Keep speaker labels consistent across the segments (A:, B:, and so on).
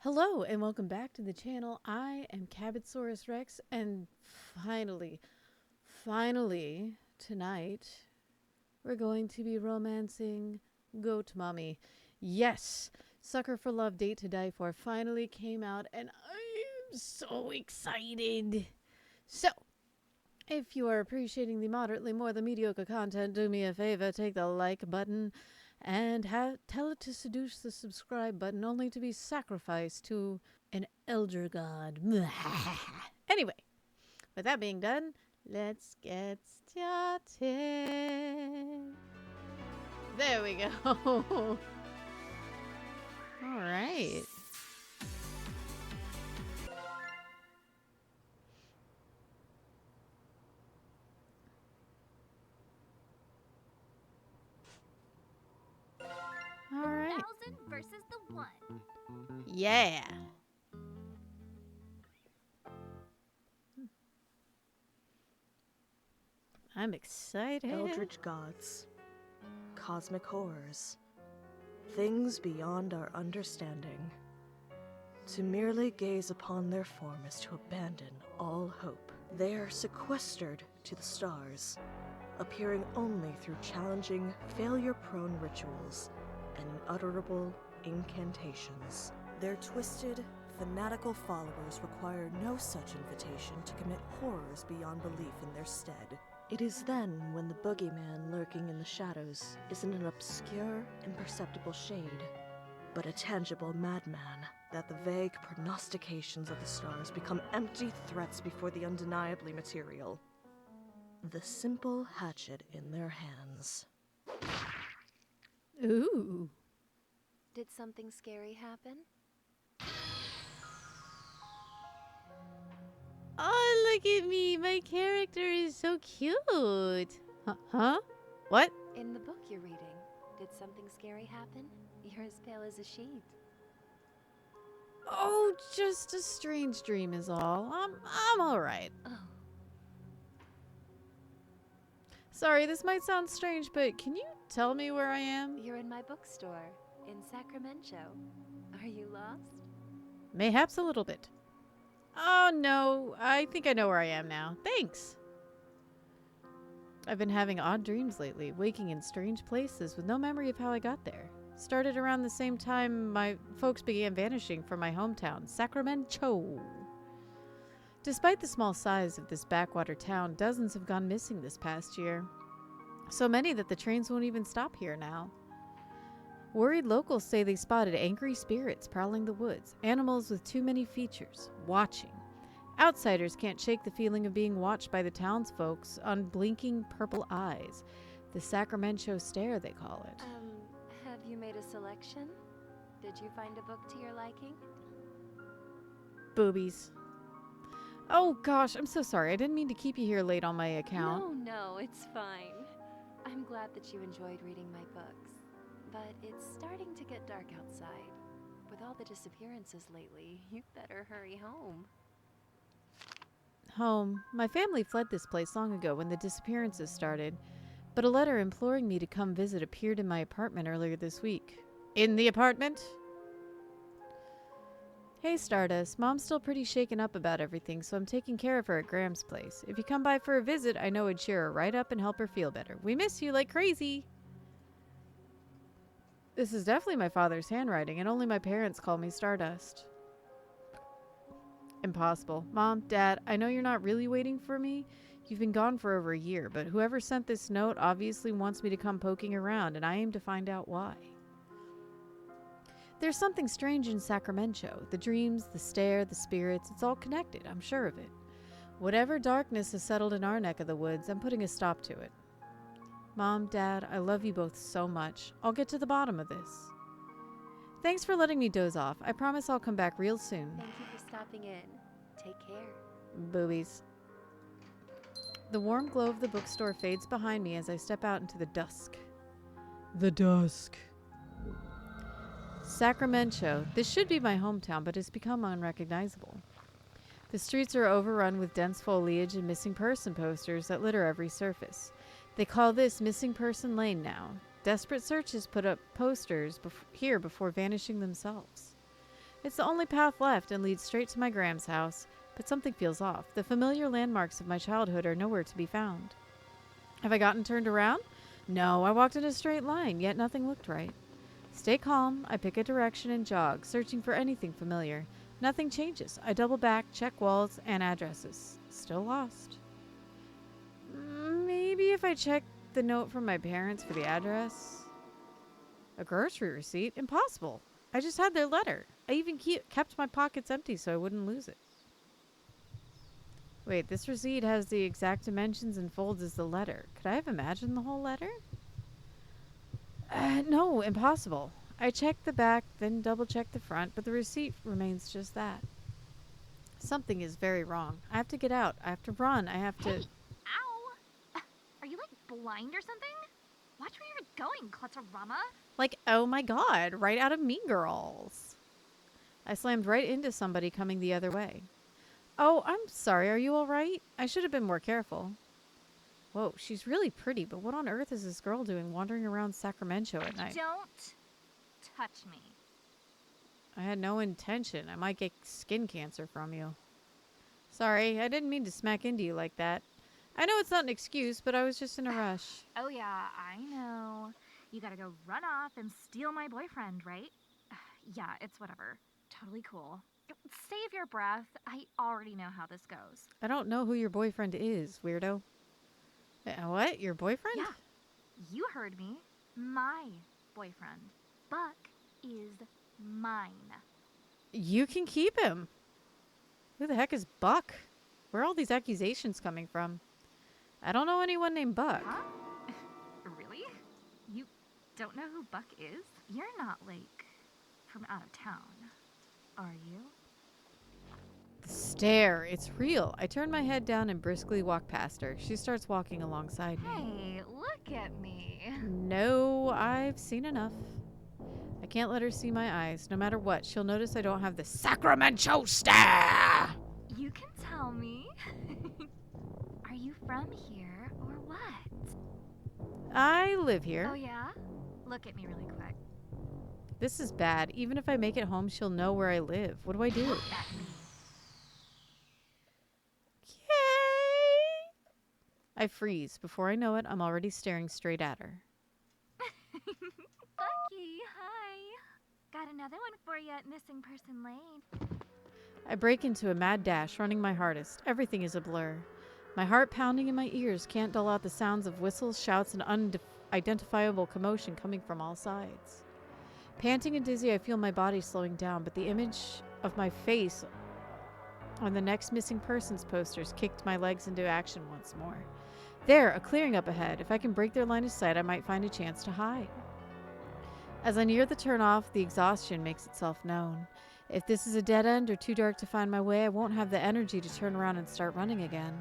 A: Hello and welcome back to the channel. I am Cabotsaurus Rex, and finally, tonight, we're going to be romancing Goat Mommy. Yes, Sucker for Love Date to Die For finally came out, and I am so excited. So, if you are appreciating the moderately more than mediocre content, do me a favor, take the like button and tell it to seduce the subscribe button, only to be sacrificed to an elder god. Anyway, with that being done, let's get started. There we go. All right. All right.
B: 1,000 versus the 1.
A: Yeah. I'm excited.
C: Eldritch gods, cosmic horrors, things beyond our understanding. To merely gaze upon their form is to abandon all hope. They are sequestered to the stars, appearing only through challenging, failure-prone rituals and unutterable incantations. Their twisted, fanatical followers require no such invitation to commit horrors beyond belief in their stead. It is then when the boogeyman lurking in the shadows isn't an obscure, imperceptible shade, but a tangible madman, that the vague prognostications of the stars become empty threats before the undeniably material. The simple hatchet in their hands.
A: Ooh.
B: Did something scary happen?
A: Oh, look at me. My character is so cute. Huh? What?
B: In the book you're reading, did something scary happen? You're as pale as a sheet.
A: Oh, just a strange dream is all. I'm all right.
B: Oh,
A: Sorry, this might sound strange, but can you tell me where I am?
B: you're in my bookstore in Sacramento. Are you lost?
A: Mayhaps a little bit. Oh, no. I think I know where I am now. Thanks. I've been having odd dreams lately, waking in strange places with no memory of how I got there. Started around the same time my folks began vanishing from my hometown, Sacramento. Despite the small size of this backwater town, dozens have gone missing this past year. So many that the trains won't even stop here now. Worried locals say they spotted angry spirits prowling the woods, animals with too many features, watching. Outsiders can't shake the feeling of being watched by the townsfolk's unblinking purple eyes. The Sacramento stare, they call it.
B: Have you made a selection? Did you find a book to your liking?
A: Boobies. Oh gosh, I'm so sorry. I didn't mean to keep you here late on my account.
B: No, it's fine. I'm glad that you enjoyed reading my books. But it's starting to get dark outside. With all the disappearances lately, you'd better hurry home.
A: Home. My family fled this place long ago when the disappearances started, but a letter imploring me to come visit appeared in my apartment earlier this week. In the apartment? Hey Stardust, Mom's still pretty shaken up about everything, so I'm taking care of her at Graham's place. If you come by for a visit, I know I'd cheer her right up and help her feel better. We miss you like crazy. This is definitely my father's handwriting, and only my parents call me Stardust. Impossible. Mom, Dad, I know you're not really waiting for me. You've been gone for over a year, but whoever sent this note obviously wants me to come poking around, and I aim to find out why. There's something strange in Sacramento. The dreams, the stare, the spirits, it's all connected, I'm sure of it. Whatever darkness has settled in our neck of the woods, I'm putting a stop to it. Mom, Dad, I love you both so much. I'll get to the bottom of this. Thanks for letting me doze off. I promise I'll come back real soon.
B: Thank you for stopping in. Take care.
A: Boobies. The warm glow of the bookstore fades behind me as I step out into the dusk. The dusk. Sacramento. This should be my hometown, but it's become unrecognizable. The streets are overrun with dense foliage and missing person posters that litter every surface. They call this Missing Person Lane now. Desperate searches put up posters here before vanishing themselves. It's the only path left and leads straight to my Graham's house, but something feels off. The familiar landmarks of my childhood are nowhere to be found. Have I gotten turned around? No, I walked in a straight line, yet nothing looked right. Stay calm, I pick a direction and jog, searching for anything familiar. Nothing changes. I double back, check walls and addresses. Still lost. Maybe if I check the note from my parents for the address? A grocery receipt? Impossible. I just had their letter. I even kept my pockets empty so I wouldn't lose it. Wait, this receipt has the exact dimensions and folds as the letter. Could I have imagined the whole letter? No, impossible. I checked the back, then double-checked the front, but the receipt remains just that. Something is very wrong. I have to get out. I have to run. I have to...
D: Ow! Are you, like, blind or something? Watch where you're going, Clutterama.
A: Like, oh my god, right out of Mean Girls. I slammed right into somebody coming the other way. Oh, I'm sorry. Are you all right? I should have been more careful. Whoa, she's really pretty, but what on earth is this girl doing wandering around Sacramento at night?
D: Don't touch me.
A: I had no intention. I might get skin cancer from you. Sorry, I didn't mean to smack into you like that. I know it's not an excuse, but I was just in a rush.
D: Oh yeah, I know. You gotta go run off and steal my boyfriend, right? Yeah, it's whatever. Totally cool. Save your breath. I already know how this goes.
A: I don't know who your boyfriend is, weirdo. What? Your boyfriend?
D: Yeah, you heard me. My boyfriend. Buck is mine.
A: You can keep him. Who the heck is Buck? Where are all these accusations coming from? I don't know anyone named Buck.
D: Huh? Really? You don't know who Buck is? You're not, like, from out of town, are you?
A: The stare. It's real. I turn my head down and briskly walk past her. She starts walking alongside me.
D: Hey, look at me.
A: No, I've seen enough. I can't let her see my eyes. No matter what, she'll notice I don't have the Sacramento stare.
D: You can tell me. Are you from here or what?
A: I live here.
D: Oh yeah? Look at me really quick.
A: This is bad. Even if I make it home, she'll know where I live. What do I do?
D: Look at me.
A: Yay! I freeze. Before I know it, I'm already staring straight at her.
D: Bucky, hi. Got another one for you at Missing Person Lane.
A: I break into a mad dash, running my hardest. Everything is a blur. My heart pounding in my ears can't dull out the sounds of whistles, shouts, and unidentifiable commotion coming from all sides. Panting and dizzy, I feel my body slowing down, but the image of my face on the next missing persons posters kicked my legs into action once more. There, a clearing up ahead. If I can break their line of sight, I might find a chance to hide. As I near the turnoff, the exhaustion makes itself known. If this is a dead end or too dark to find my way, I won't have the energy to turn around and start running again.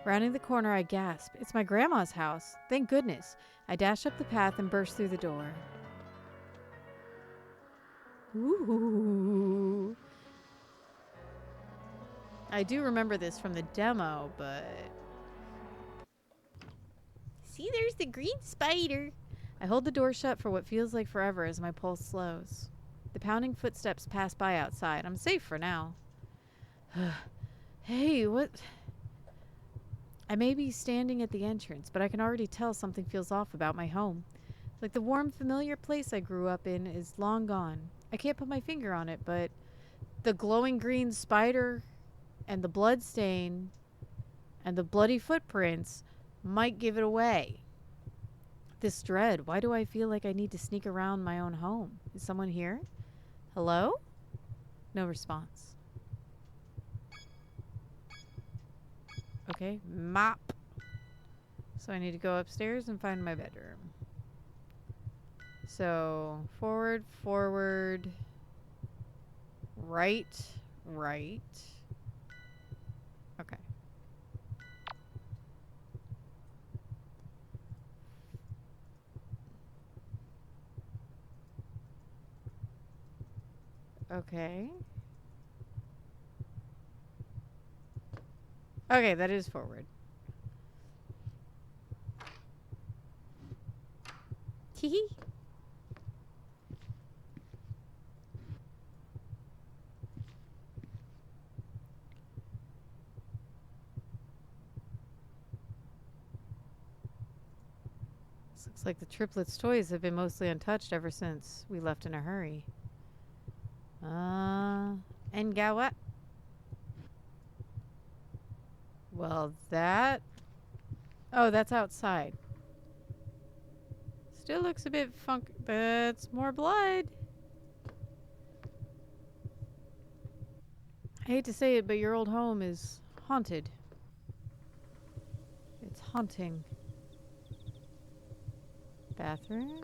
A: Rounding the corner, I gasp. It's my grandma's house. Thank goodness. I dash up the path and burst through the door. Ooh. I do remember this from the demo, but... See, there's the green spider. I hold the door shut for what feels like forever as my pulse slows. The pounding footsteps pass by outside. I'm safe for now. Hey, what? I may be standing at the entrance, but I can already tell something feels off about my home. Like the warm, familiar place I grew up in is long gone. I can't put my finger on it, but the glowing green spider and the blood stain and the bloody footprints might give it away. This dread, why do I feel like I need to sneak around my own home? Is someone here? Hello? No response. Okay, mop. So I need to go upstairs and find my bedroom. So, forward, forward, right, right. Okay. Okay. Okay, that is forward. Hee. Looks like the triplets' toys have been mostly untouched ever since we left in a hurry. And got what? Well, that... Oh, that's outside. Still looks a bit That's more blood. I hate to say it, but your old home is haunted. It's haunting. Bathroom?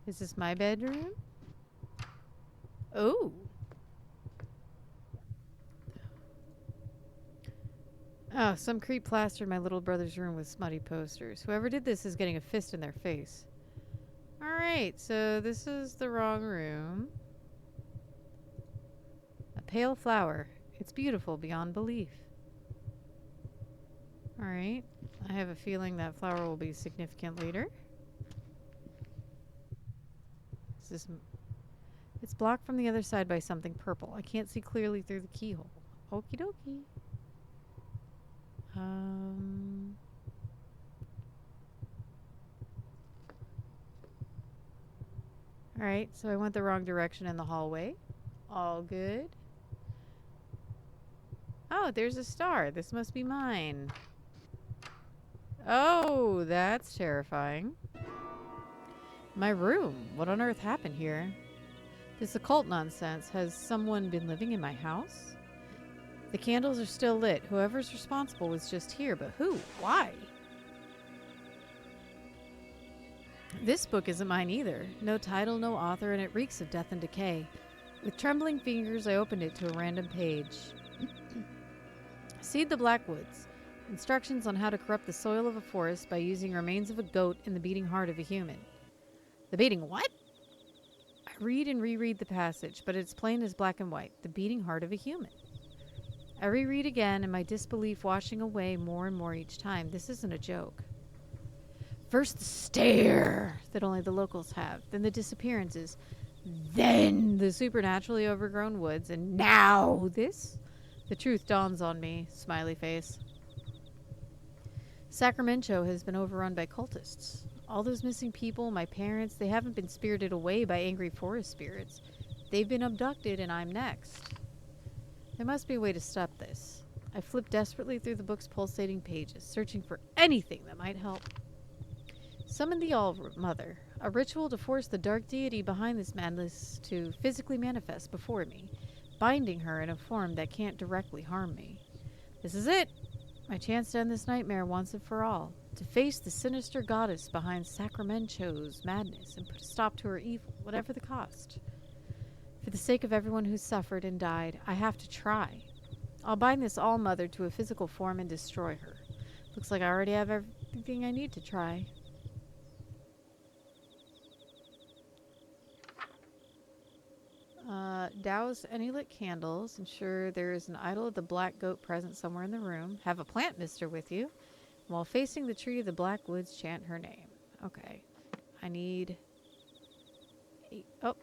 A: Is this my bedroom? Oh. Oh, some creep plastered my little brother's room with smutty posters. Whoever did this is getting a fist in their face. Alright, so this is the wrong room. A pale flower. It's beautiful beyond belief. Alright, I have a feeling that flower will be significant later. It's blocked from the other side by something purple. I can't see clearly through the keyhole. Okie dokie. Alright, so I went the wrong direction in the hallway. All good. Oh, there's a star. This must be mine. Oh, that's terrifying. My room. What on earth happened here? This occult nonsense. Has someone been living in my house? The candles are still lit. Whoever's responsible was just here, but who? Why? This book isn't mine either. No title, no author, and it reeks of death and decay. With trembling fingers, I opened it to a random page. Seed the Blackwoods. Instructions on how to corrupt the soil of a forest by using remains of a goat in the beating heart of a human. The beating what? I read and reread the passage, but it's plain as black and white. The beating heart of a human. I reread again, and my disbelief washing away more and more each time. This isn't a joke. First the stare that only the locals have, then the disappearances, then the supernaturally overgrown woods, and now this? The truth dawns on me, smiley face. Sacramento has been overrun by cultists. All those missing people, my parents, they haven't been spirited away by angry forest spirits. They've been abducted, and I'm next. There must be a way to stop this. I flip desperately through the book's pulsating pages, searching for anything that might help. Summon the All-Mother, a ritual to force the dark deity behind this madness to physically manifest before me, binding her in a form that can't directly harm me. This is it! My chance to end this nightmare once and for all. To face the sinister goddess behind Sacramento's madness and put a stop to her evil, whatever the cost. For the sake of everyone who's suffered and died, I have to try. I'll bind this All-Mother to a physical form and destroy her. Looks like I already have everything I need to try. Douse any lit candles. Ensure there is an idol of the black goat present somewhere in the room. Have a plant mister with you. While facing the tree of the black woods, chant her name. Okay. I need... Oh.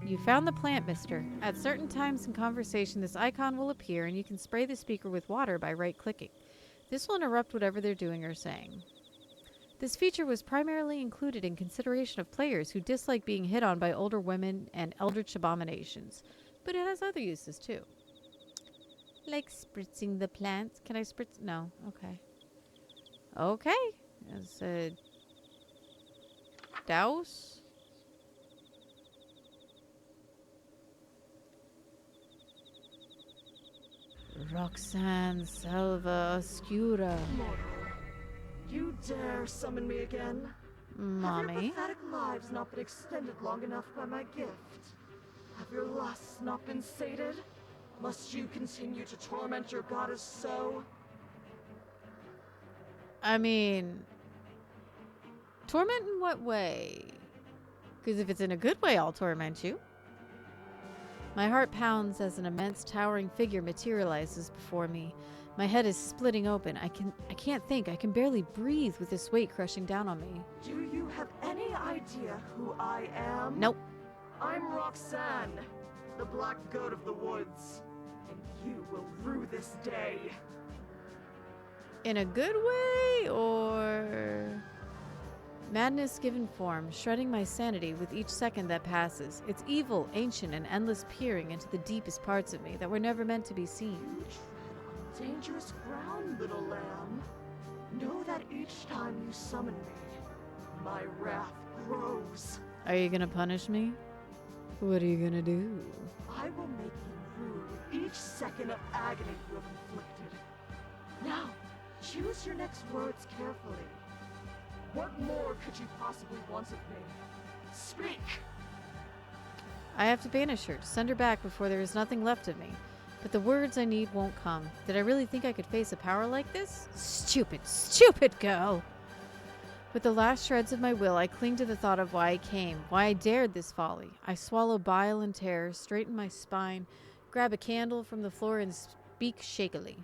A: You found the plant mister. At certain times in conversation, this icon will appear, and you can spray the speaker with water by right-clicking. This will interrupt whatever they're doing or saying. This feature was primarily included in consideration of players who dislike being hit on by older women and eldritch abominations, but it has other uses too. Like spritzing the plants. Can I spritz? No. Okay. Okay. As a douse. Roxanne Selva Oscura.
C: You dare summon me again?
A: Mommy.
C: Have your pathetic lives not been extended long enough by my gift? Have your lusts not been sated? Must you continue to torment your goddess so?
A: I mean, torment in what way? Because if it's in a good way, I'll torment you. My heart pounds as an immense towering figure materializes before me. My head is splitting open. I can't think. I can barely breathe with this weight crushing down on me.
C: Do you have any idea who I am?
A: Nope.
C: I'm Roxanne, the black goat of the woods. and you will rue this day.
A: In a good way, or... Madness given form, shredding my sanity with each second that passes. It's evil, ancient, and endless peering into the deepest parts of me that were never meant to be seen.
C: You tread on dangerous ground, little lamb. Know that each time you summon me, my wrath grows.
A: Are you gonna punish me? What are you gonna do?
C: I will make you rue each second of agony you have inflicted. Now, choose your next words carefully. What more could you possibly want of me? Speak!
A: I have to banish her, to send her back before there is nothing left of me. But the words I need won't come. Did I really think I could face a power like this? Stupid, stupid girl! With the last shreds of my will, I cling to the thought of why I came, why I dared this folly. I swallow bile and terror, straighten my spine, grab a candle from the floor, and speak shakily.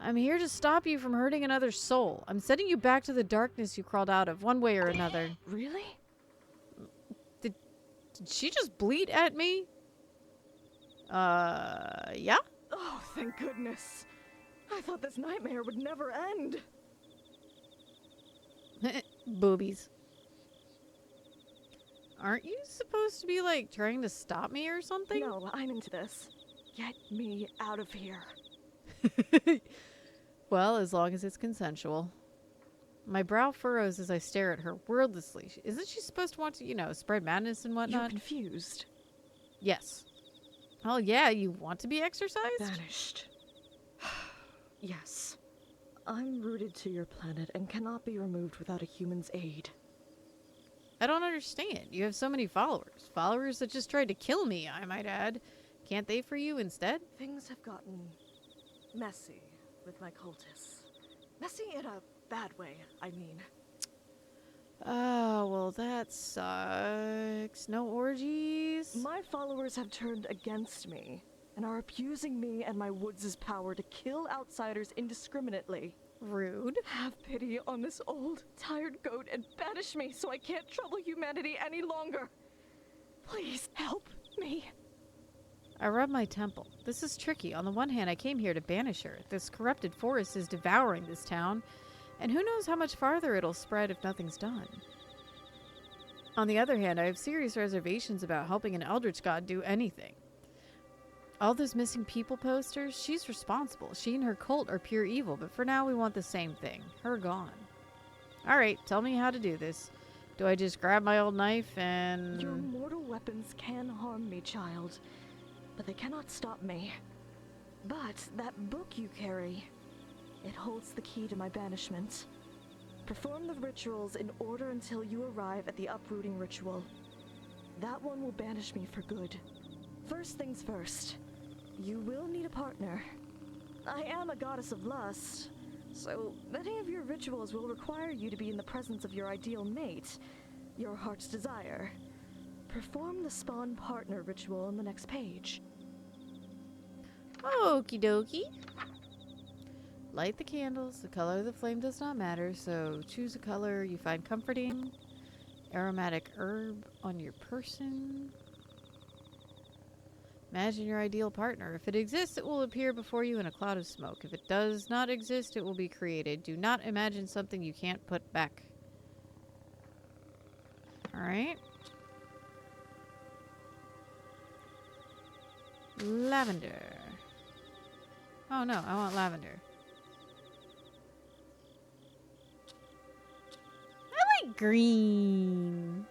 A: I'm here to stop you from hurting another soul. I'm sending you back to the darkness you crawled out of, one way or another.
C: Really?
A: Did she just bleat at me? Yeah?
C: Oh, thank goodness. I thought this nightmare would never end.
A: Boobies. Aren't you supposed to be, like, trying to stop me or something?
C: No, I'm into this. Get me out of here.
A: Well, as long as it's consensual. My brow furrows as I stare at her wordlessly. Isn't she supposed to want to, you know, spread madness and
C: You're
A: whatnot?
C: confused.
A: Yes. Oh, yeah, you want to be exercised?
C: Banished. Yes. I'm rooted to your planet and cannot be removed without a human's aid.
A: I don't understand. You have so many followers. Followers that just tried to kill me, I might add. Can't they free you instead?
C: Things have gotten messy with my cultists. Messy in a bad way, I mean.
A: Oh, well, that sucks. No orgies?
C: My followers have turned against me and are abusing me and my woods' power to kill outsiders indiscriminately.
A: Rude.
C: Have pity on this old, tired goat and banish me so I can't trouble humanity any longer. Please help me.
A: I rub my temple. This is tricky. On the one hand, I came here to banish her. This corrupted forest is devouring this town, and who knows how much farther it'll spread if nothing's done. On the other hand, I have serious reservations about helping an eldritch god do anything. All those missing people posters, she's responsible. She and her cult are pure evil, but for now we want the same thing. Her gone. Alright, tell me how to do this. Do I just grab my old knife and...
C: Your mortal weapons can harm me, child, but they cannot stop me. But that book you carry, it holds the key to my banishment. Perform the rituals in order until you arrive at the uprooting ritual. That one will banish me for good. First things first, you will need a partner. I am a goddess of lust, so many of your rituals will require you to be in the presence of your ideal mate, your heart's desire. Perform the spawn partner ritual on the next page.
A: Okie dokie. Light the candles. The color of the flame does not matter, so choose a color you find comforting. Aromatic herb on your person. Imagine your ideal partner. If it exists, it will appear before you in a cloud of smoke. If it does not exist, it will be created. Do not imagine something you can't put back. Alright. Lavender. Oh no, I want lavender. I like green.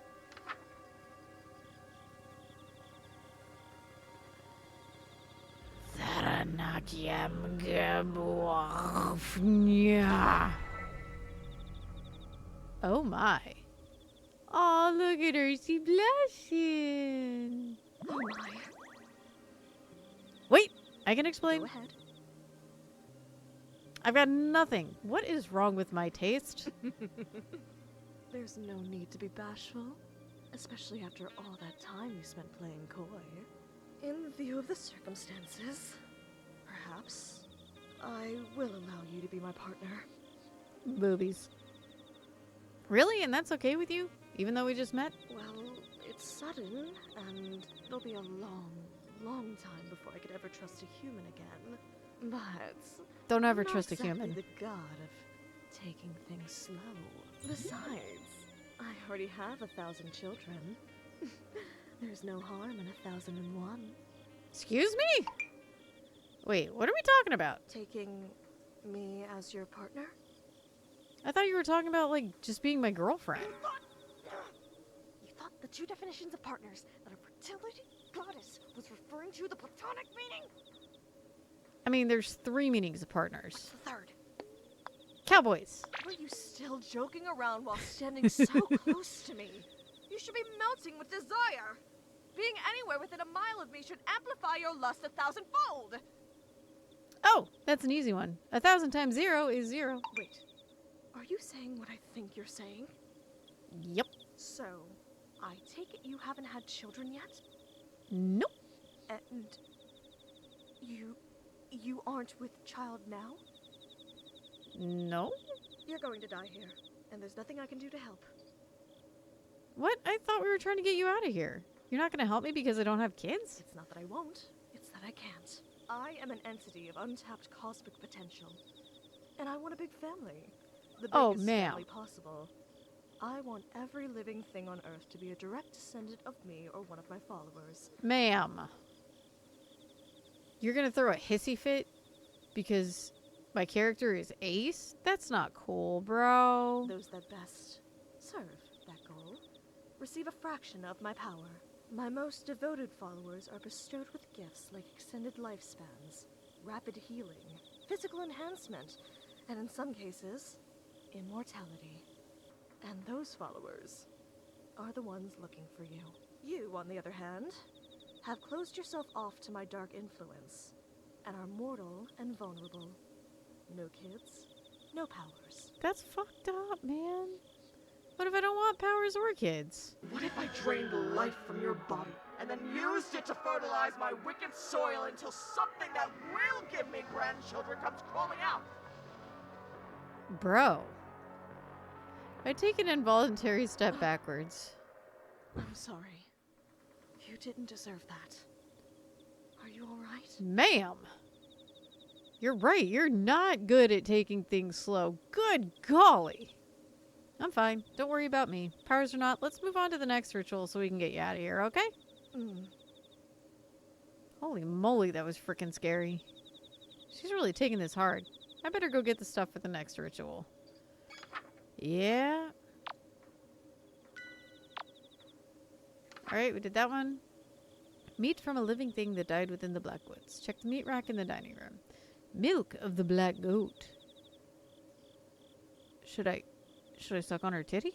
A: Oh my. Oh, look at her. She blushing.
C: Oh my.
A: Wait, I can explain.
C: Go ahead.
A: I've got nothing. What is wrong with my taste?
C: There's no need to be bashful, especially after all that time you spent playing coy. In view of the circumstances, perhaps I will allow you to be my partner.
A: Boobies. Really? And that's okay with you? Even though we just met?
C: Well, it's sudden, and it'll be a long, a long time before I could ever trust a human again. But
A: Don't ever
C: I'm not
A: trust a
C: exactly
A: human.
C: the god of taking things slow. Besides, I already have 1,000 children. There's no harm in 1,001.
A: Excuse me? Wait, what are we talking about?
C: Taking me as your partner?
A: I thought you were talking about, like, just being my girlfriend.
C: You thought the two definitions of partners that a fertility goddess was referring to the platonic meaning?
A: I mean, there's 3 meanings of partners.
C: What's the third?
A: Cowboys.
C: Were you still joking around while standing so close to me? You should be melting with desire. Being anywhere within a mile of me should amplify your lust 1,000-fold.
A: Oh, that's an easy one. 1,000 times 0 is 0.
C: Wait, are you saying what I think you're saying?
A: Yep.
C: So, I take it you haven't had children yet?
A: Nope.
C: And you aren't with child now?
A: No.
C: You're going to die here, and there's nothing I can do to help.
A: What? I thought we were trying to get you out of here. You're not going to help me because I don't have kids?
C: It's not that I won't, it's that I can't. I am an entity of untapped cosmic potential, and I want a big family. The
A: Oh,
C: biggest
A: ma'am.
C: family possible. I want every living thing on Earth to be a direct descendant of me or one of my followers.
A: Ma'am. You're going to throw a hissy fit because my character is Ace? That's not cool, bro.
C: Those that best serve that goal receive a fraction of my power. My most devoted followers are bestowed with gifts like extended lifespans, rapid healing, physical enhancement, and in some cases, immortality. And those followers are the ones looking for you. You, on the other hand, have closed yourself off to my dark influence and are mortal and vulnerable. No kids, no powers.
A: That's fucked up, man. What if I don't want powers or kids?
C: What if I drained the life from your body and then used it to fertilize my wicked soil until something that will give me grandchildren comes crawling out?
A: Bro. I take an involuntary step backwards.
C: I'm sorry. You didn't deserve that. Are you alright?
A: Ma'am. You're right. You're not good at taking things slow. Good golly. I'm fine. Don't worry about me. Powers or not, let's move on to the next ritual so we can get you out of here, okay? Holy moly, that was freaking scary. She's really taking this hard. I better go get the stuff for the next ritual. Yeah. Alright, we did that one. Meat from a living thing that died within the Blackwoods. Check the meat rack in the dining room. Milk of the black goat. Should I suck on her titty?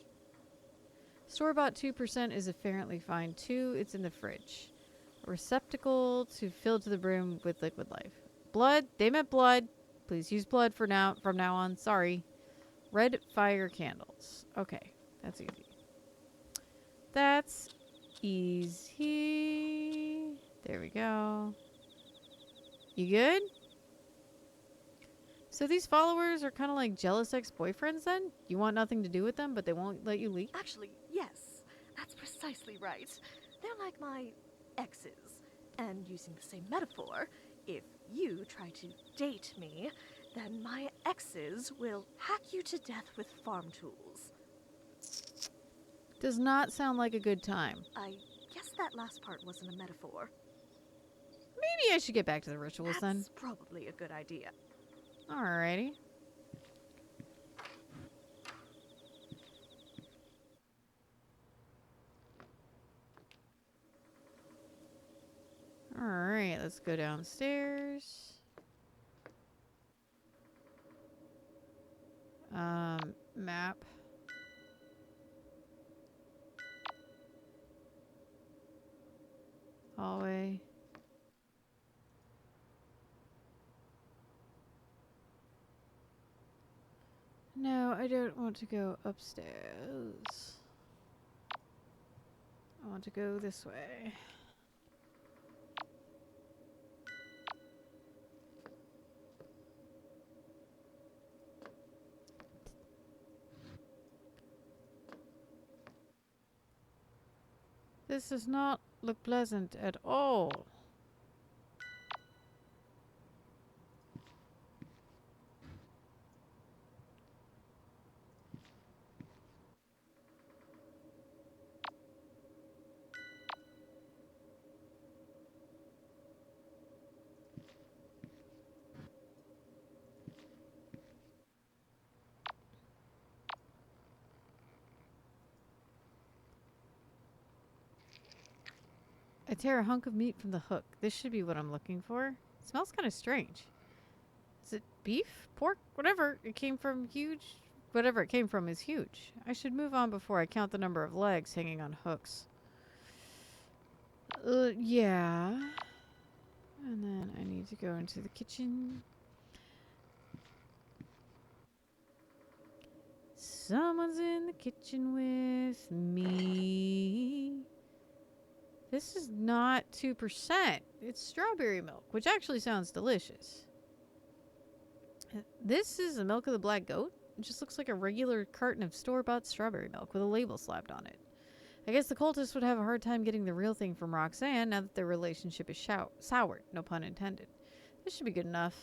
A: Store-bought 2% is apparently fine too. It's in the fridge. A receptacle to fill to the brim with liquid life. Blood. They meant blood. Please use blood from now on. Sorry. Red fire candles. Okay. That's easy. That's easy. There we go. You good? So these followers are kind of like jealous ex-boyfriends then? You want nothing to do with them, but they won't let you leave?
C: Actually, yes. That's precisely right. They're like my exes. And using the same metaphor, if you try to date me, then my exes will hack you to death with farm tools.
A: Does not sound like a good time.
C: I guess that last part wasn't a metaphor.
A: Maybe I should get back to the rituals then.
C: That's probably a good idea.
A: Alrighty. Alright, let's go downstairs. Map. Hallway. No, I don't want to go upstairs. I want to go this way. This does not look pleasant at all. I tear a hunk of meat from the hook. This should be what I'm looking for. It smells kind of strange. Is it beef? Pork? Whatever. It came from huge. Whatever it came from is huge. I should move on before I count the number of legs hanging on hooks. Yeah. And then I need to go into the kitchen. Someone's in the kitchen with me. This is not 2%. It's strawberry milk, which actually sounds delicious. This is the milk of the black goat. It just looks like a regular carton of store-bought strawberry milk with a label slapped on it. I guess the cultists would have a hard time getting the real thing from Roxanne now that their relationship is soured. No pun intended. This should be good enough.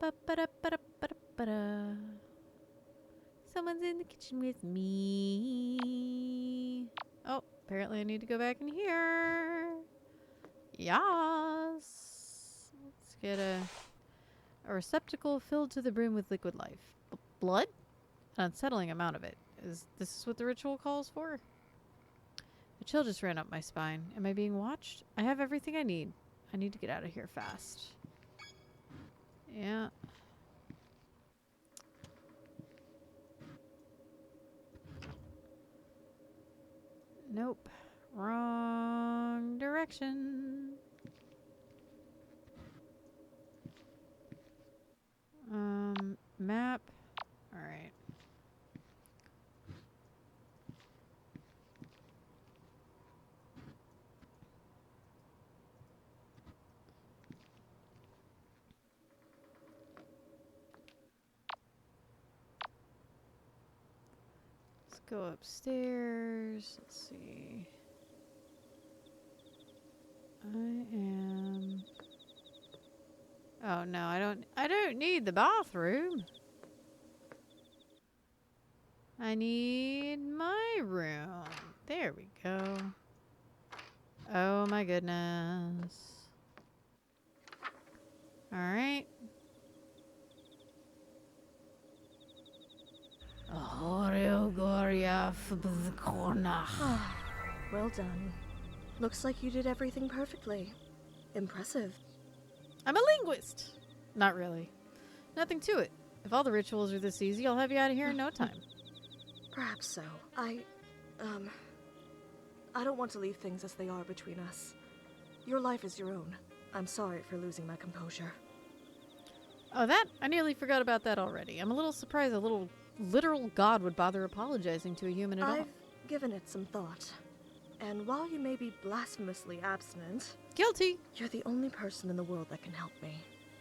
A: Ba-ba-da-ba-da-ba-da-ba-da. Someone's in the kitchen with me. Oh, apparently I need to go back in here. Yas. Let's get a receptacle filled to the brim with liquid life. Blood? An unsettling amount of it. This is what the ritual calls for? A chill just ran up my spine. Am I being watched? I have everything I need. I need to get out of here fast. Yeah. Nope. Wrong direction. Map. Alright. Let's go upstairs. Let's see. I am... Oh no, I don't need the bathroom. I need my room. There we go. Oh my goodness. All right.
C: Well done. Looks like you did everything perfectly. Impressive.
A: I'm a linguist. Not really. Nothing to it. If all the rituals are this easy, I'll have you out of here in no time.
C: Perhaps so. I don't want to leave things as they are between us. Your life is your own. I'm sorry for losing my composure.
A: Oh, that? I nearly forgot about that already. I'm a little surprised a little literal god would bother apologizing to a human at all.
C: I've given it some thought. And while you may be blasphemously abstinent...
A: Guilty!
C: You're the only person in the world that can help me.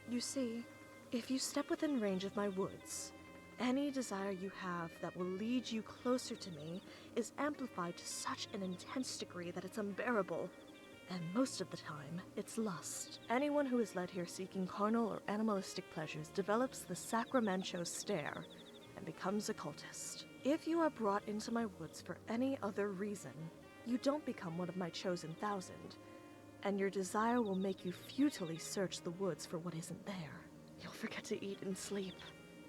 C: You see, if you step within range of my woods, any desire you have that will lead you closer to me is amplified to such an intense degree that it's unbearable. And most of the time, it's lust. Anyone who is led here seeking carnal or animalistic pleasures develops the Sacramento stare and becomes a cultist. If you are brought into my woods for any other reason, you don't become one of my chosen 1,000, and your desire will make you futilely search the woods for what isn't there. You'll forget to eat and sleep,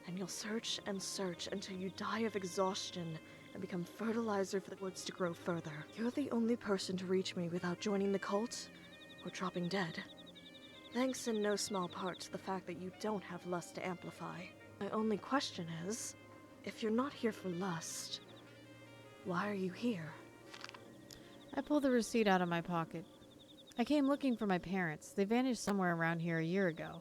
C: and you'll search and search until you die of exhaustion and become fertilizer for the woods to grow further. You're the only person to reach me without joining the cult or dropping dead. Thanks in no small part to the fact that you don't have lust to amplify. My only question is, if you're not here for lust, why are you here?
A: I pulled the receipt out of my pocket. I came looking for my parents. They vanished somewhere around here a year ago.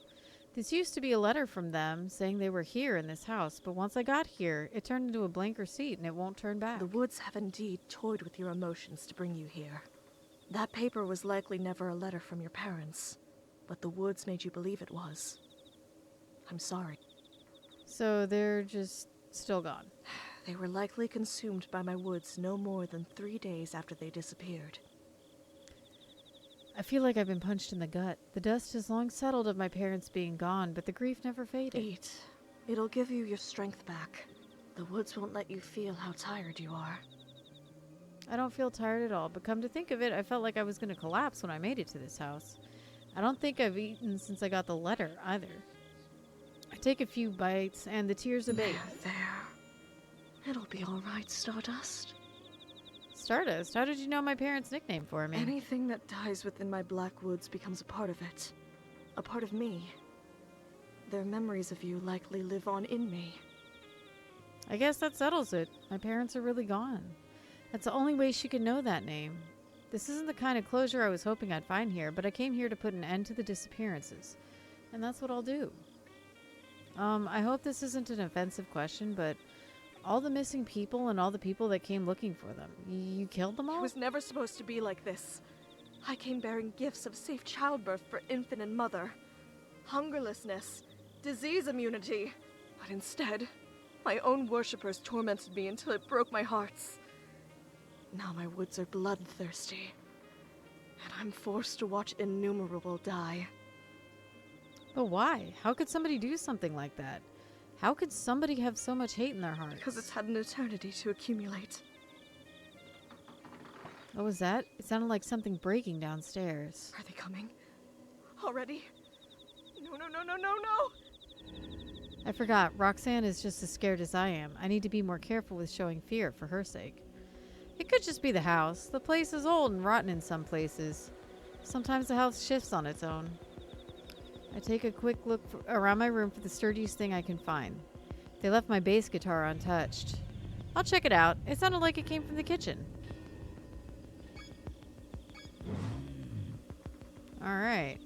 A: This used to be a letter from them saying they were here in this house, but once I got here, it turned into a blank receipt and it won't turn back.
C: The woods have indeed toyed with your emotions to bring you here. That paper was likely never a letter from your parents, but the woods made you believe it was. I'm sorry.
A: So they're just still gone.
C: They were likely consumed by my woods no more than 3 days after they disappeared.
A: I feel like I've been punched in the gut. The dust has long settled of my parents being gone, but the grief never faded.
C: Eat. It'll give you your strength back. The woods won't let you feel how tired you are.
A: I don't feel tired at all, but come to think of it, I felt like I was going to collapse when I made it to this house. I don't think I've eaten since I got the letter, either. I take a few bites, and the tears abate.
C: There. It'll be all right, Stardust.
A: Stardust, how did you know my parents' nickname for me?
C: Anything that dies within my black woods becomes a part of it. A part of me. Their memories of you likely live on in me.
A: I guess that settles it. My parents are really gone. That's the only way she could know that name. This isn't the kind of closure I was hoping I'd find here, but I came here to put an end to the disappearances. And that's what I'll do. I hope this isn't an offensive question, but all the missing people and all the people that came looking for them, you killed them all?
C: It was never supposed to be like this. I came bearing gifts of safe childbirth for infant and mother, hungerlessness, disease immunity. But instead, my own worshippers tormented me until it broke my hearts. Now my woods are bloodthirsty, and I'm forced to watch innumerable die.
A: But why? How could somebody do something like that? How could somebody have so much hate in their hearts?
C: Because it's had an eternity to accumulate.
A: What was that? It sounded like something breaking downstairs.
C: Are they coming? Already? No, no, no, no, no, no!
A: I forgot. Roxanne is just as scared as I am. I need to be more careful with showing fear for her sake. It could just be the house. The place is old and rotten in some places. Sometimes the house shifts on its own. I take a quick look around my room for the sturdiest thing I can find. They left my bass guitar untouched. I'll check it out. It sounded like it came from the kitchen. Alright.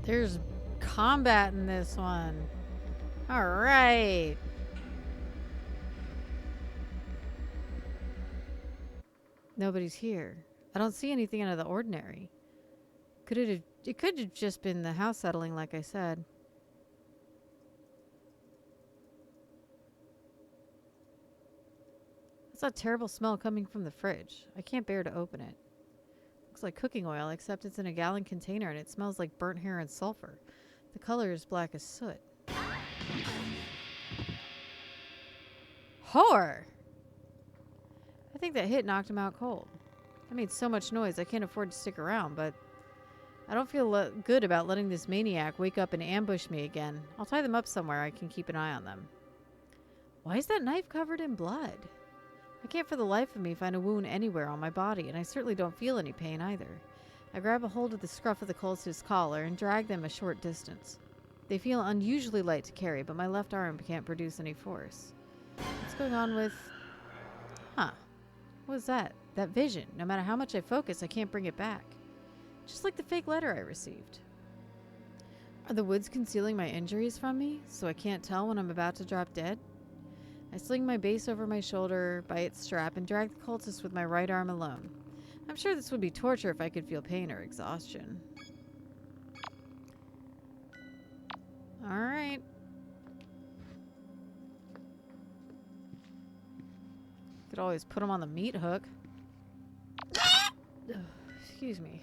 A: There's combat in this one. Alright. Nobody's here. I don't see anything out of the ordinary. It could have just been the house settling, like I said. What's that terrible smell coming from the fridge? I can't bear to open it. Looks like cooking oil, except it's in a gallon container and it smells like burnt hair and sulfur. The color is black as soot. Whore! I think that hit knocked him out cold. I made so much noise I can't afford to stick around, but I don't feel good about letting this maniac wake up and ambush me again. I'll tie them up somewhere I can keep an eye on them. Why is that knife covered in blood? I can't for the life of me find a wound anywhere on my body, and I certainly don't feel any pain either. I grab a hold of the scruff of the cultist's collar and drag them a short distance. They feel unusually light to carry, but my left arm can't produce any force. What's going on with... Huh. What was that? That vision. No matter how much I focus, I can't bring it back. Just like the fake letter I received. Are the woods concealing my injuries from me, so I can't tell when I'm about to drop dead? I sling my bass over my shoulder by its strap and drag the cultist with my right arm alone. I'm sure this would be torture if I could feel pain or exhaustion. Alright. Could always put him on the meat hook. Ugh, excuse me.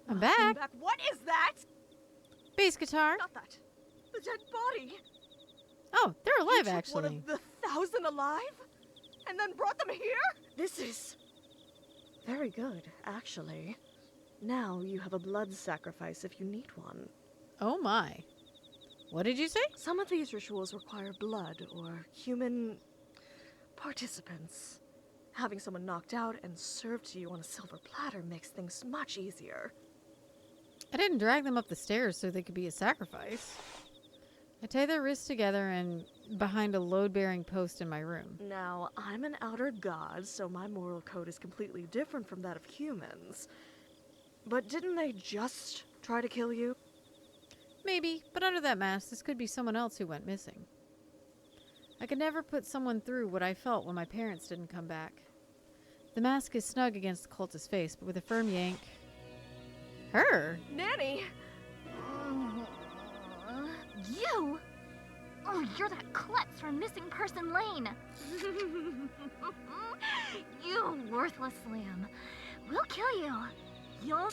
A: I'm back.
C: What is that?
A: Bass guitar.
C: Not that. The dead body.
A: Oh, they're
C: You
A: alive
C: took
A: actually.
C: One of the 1,000 alive? And then brought them here? This is... very good, actually. Now you have a blood sacrifice if you need one.
A: Oh my. What did you say?
C: Some of these rituals require blood or human participants. Having someone knocked out and served to you on a silver platter makes things much easier.
A: I didn't drag them up the stairs so they could be a sacrifice. I tie their wrists together and behind a load-bearing post in my room.
C: Now, I'm an outer god, so my moral code is completely different from that of humans. But didn't they just try to kill you?
A: Maybe, but under that mask, this could be someone else who went missing. I could never put someone through what I felt when my parents didn't come back. The mask is snug against the cultist's face, but with a firm yank... Her?
C: Nanny!
D: You? Oh, you're that klutz from Missing Person Lane. You worthless lamb. We'll kill you. You'll...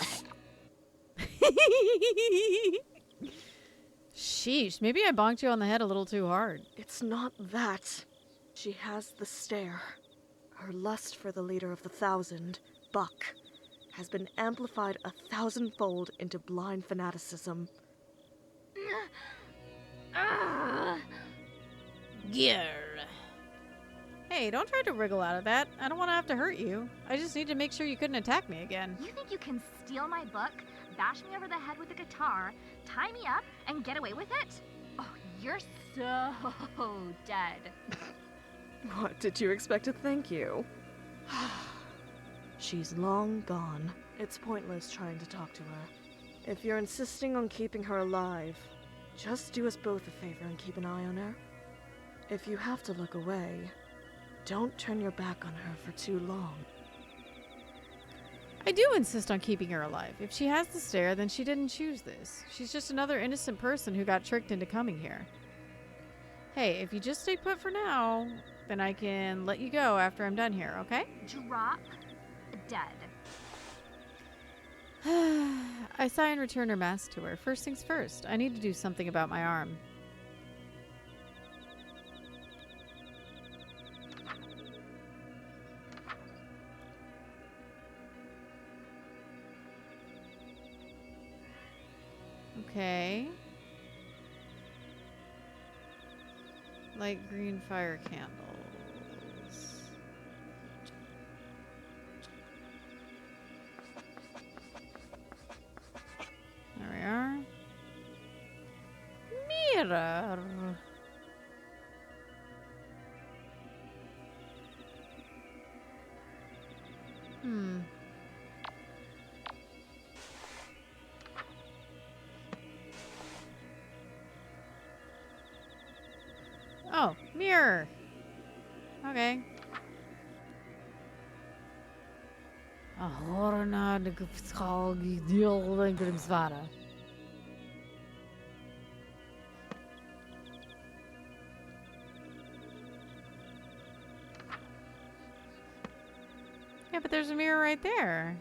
A: Sheesh, maybe I bonked you on the head a little too hard.
C: It's not that. She has the stare. Her lust for the leader of the 1,000, Buck, has been amplified 1,000-fold into blind fanaticism.
A: Grr. Hey, don't try to wriggle out of that. I don't want to have to hurt you. I just need to make sure you couldn't attack me again.
D: You think you can steal my book, bash me over the head with a guitar, tie me up, and get away with it? Oh, you're so dead.
C: What, did you expect a thank you? She's long gone. It's pointless trying to talk to her. If you're insisting on keeping her alive, just do us both a favor and keep an eye on her. If you have to look away, don't turn your back on her for too long.
A: I do insist on keeping her alive. If she has the stare, then she didn't choose this. She's just another innocent person who got tricked into coming here. Hey, if you just stay put for now, then I can let you go after I'm done here, okay?
D: Drop dead.
A: I sigh and return her mask to her. First things first, I need to do something about my arm. Okay. Light green fire candles. There we are. Mirror. Oh, mirror. Okay. Ahorna de gupskalgi deal en grimsvara. Yeah, but there's a mirror right there.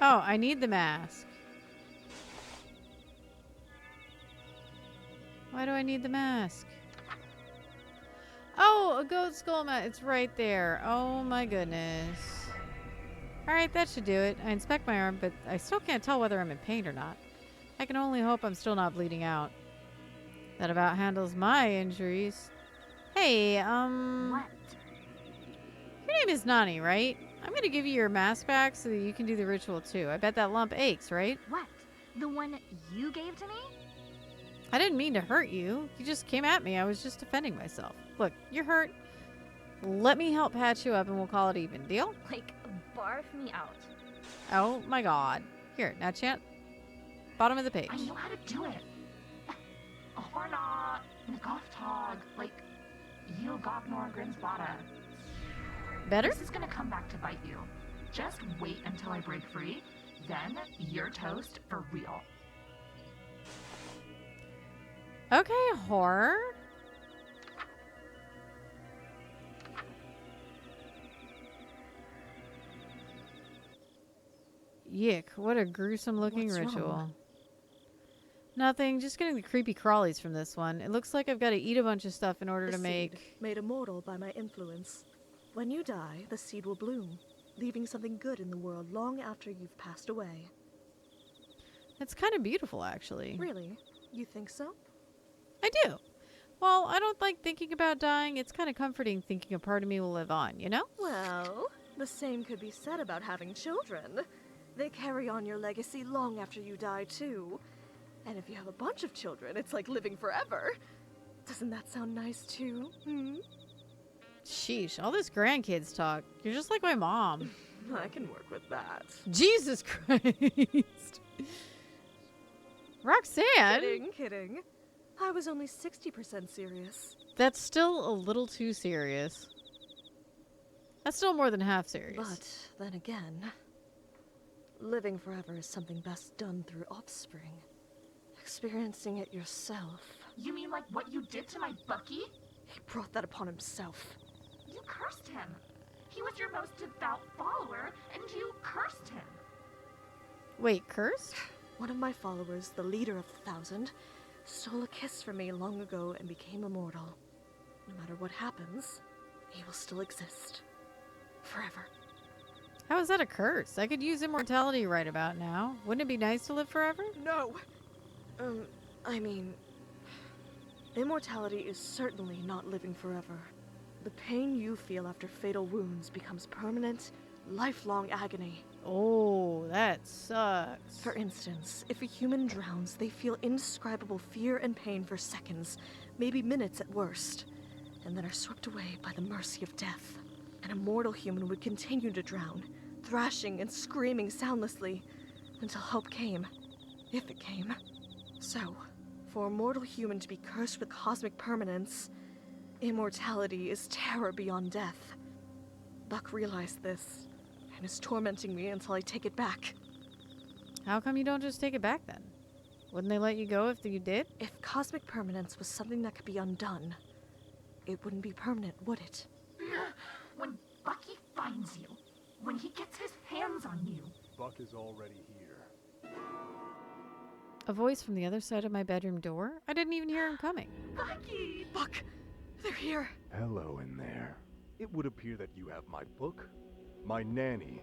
A: I need the mask. Why do I need the mask? Oh, a goat skull mat. It's right there. Oh my goodness. Alright, that should do it. I inspect my arm, but I still can't tell whether I'm in pain or not. I can only hope I'm still not bleeding out. That about handles my injuries. Hey,
D: What?
A: your name is Nani, right? I'm gonna give you your mask back so that you can do the ritual too. I bet that lump aches, right?
D: What? The one you gave to me?
A: I didn't mean to hurt you. You just came at me. I was just defending myself. Look, you're hurt. Let me help patch you up and we'll call it even. Deal?
D: Like, barf me out.
A: Oh my god. Here, now chant. Bottom of the page.
D: I know how to do it. Horna, Goftog, like, you Gognor Grinsbada.
A: Better?
E: This is gonna come back to bite you. Just wait until I break free, then you're toast for real.
A: Okay, horror. Yick, what a gruesome looking
C: What's
A: ritual.
C: wrong?
A: Nothing, just getting the creepy crawlies from this one. It looks like I've got to eat a bunch of stuff in order
C: The
A: to
C: seed,
A: make...
C: made immortal by my influence. When you die, the seed will bloom, leaving something good in the world long after you've passed away.
A: It's kind of beautiful, actually.
C: Really? You think so?
A: I do. Well, I don't like thinking about dying. It's kind of comforting thinking a part of me will live on, you know?
C: Well, the same could be said about having children. They carry on your legacy long after you die, too. And if you have a bunch of children, it's like living forever. Doesn't that sound nice, too?
A: Sheesh, all this grandkids talk. You're just like my mom.
C: I can work with that.
A: Jesus Christ. Roxanne?
C: Kidding. I was only 60% serious.
A: That's still a little too serious. That's still more than half serious.
C: But then again, living forever is something best done through offspring. Experiencing it yourself.
E: You mean like what you did to my Bucky?
C: He brought that upon himself.
E: You cursed him. He was your most devout follower, and you cursed him.
A: Wait, cursed?
C: One of my followers, the leader of the 1,000, stole a kiss from me long ago and became immortal. No matter what happens, he will still exist. Forever.
A: How is that a curse? I could use immortality right about now. Wouldn't it be nice to live forever?
C: No! I mean... Immortality is certainly not living forever. The pain you feel after fatal wounds becomes permanent, lifelong agony.
A: Oh, that sucks.
C: For instance, if a human drowns, they feel indescribable fear and pain for seconds, maybe minutes at worst, and then are swept away by the mercy of death. An immortal human would continue to drown, thrashing and screaming soundlessly, until help came, if it came. So, for a mortal human to be cursed with cosmic permanence, immortality is terror beyond death. Buck realized this, and is tormenting me until I take it back.
A: How come you don't just take it back then? Wouldn't they let you go if you did?
C: If cosmic permanence was something that could be undone, it wouldn't be permanent, would it?
E: When Bucky finds you, when he gets his hands on you.
F: Buck is already here.
A: A voice from the other side of my bedroom door? I didn't even hear him coming.
E: Bucky!
C: Buck, they're here.
F: Hello in there. It would appear that you have my book, my nanny,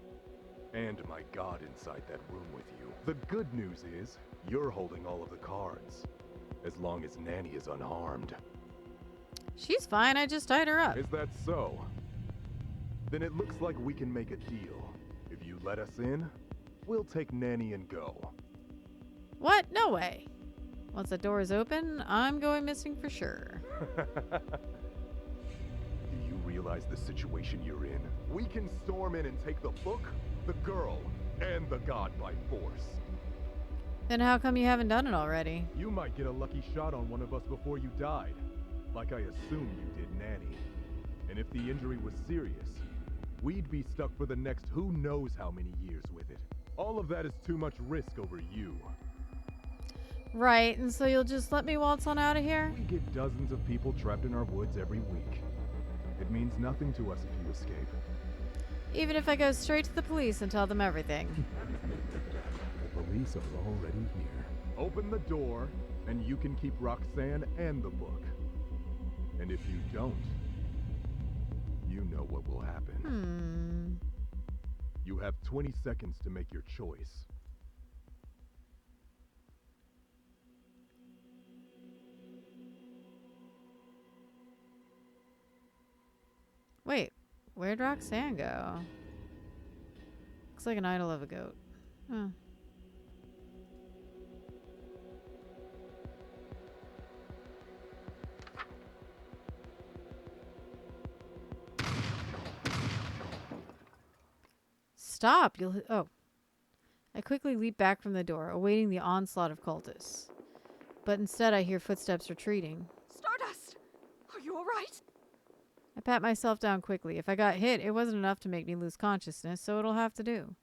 F: and my god inside that room with you. The good news is, you're holding all of the cards, as long as Nanny is unharmed.
A: She's fine, I just tied her up.
F: Is that so? Then it looks like we can make a deal. If you let us in, we'll take Nanny and go.
A: What? No way. Once the door is open, I'm going missing for sure.
F: Do you realize the situation you're in? We can storm in and take the book, the girl, and the god by force.
A: Then how come you haven't done it already?
F: You might get a lucky shot on one of us before you died, like I assume you did Nanny. And if the injury was serious, we'd be stuck for the next who knows how many years with it. All of that is too much risk over you.
A: Right, and so you'll just let me waltz on out of here?
F: We get dozens of people trapped in our woods every week. It means nothing to us if you escape.
A: Even if I go straight to the police and tell them everything.
F: The police are already here. Open the door, and you can keep Roxanne and the book. And if you don't, you know what will happen. You have 20 seconds to make your choice.
A: Wait, where'd Roxanne go? Looks like an idol of a goat. Huh. Stop! You'll... Oh. I quickly leap back from the door, awaiting the onslaught of cultists. But instead I hear footsteps retreating.
C: Stardust! Are you alright?
A: I pat myself down quickly. If I got hit, it wasn't enough to make me lose consciousness, so it'll have to do.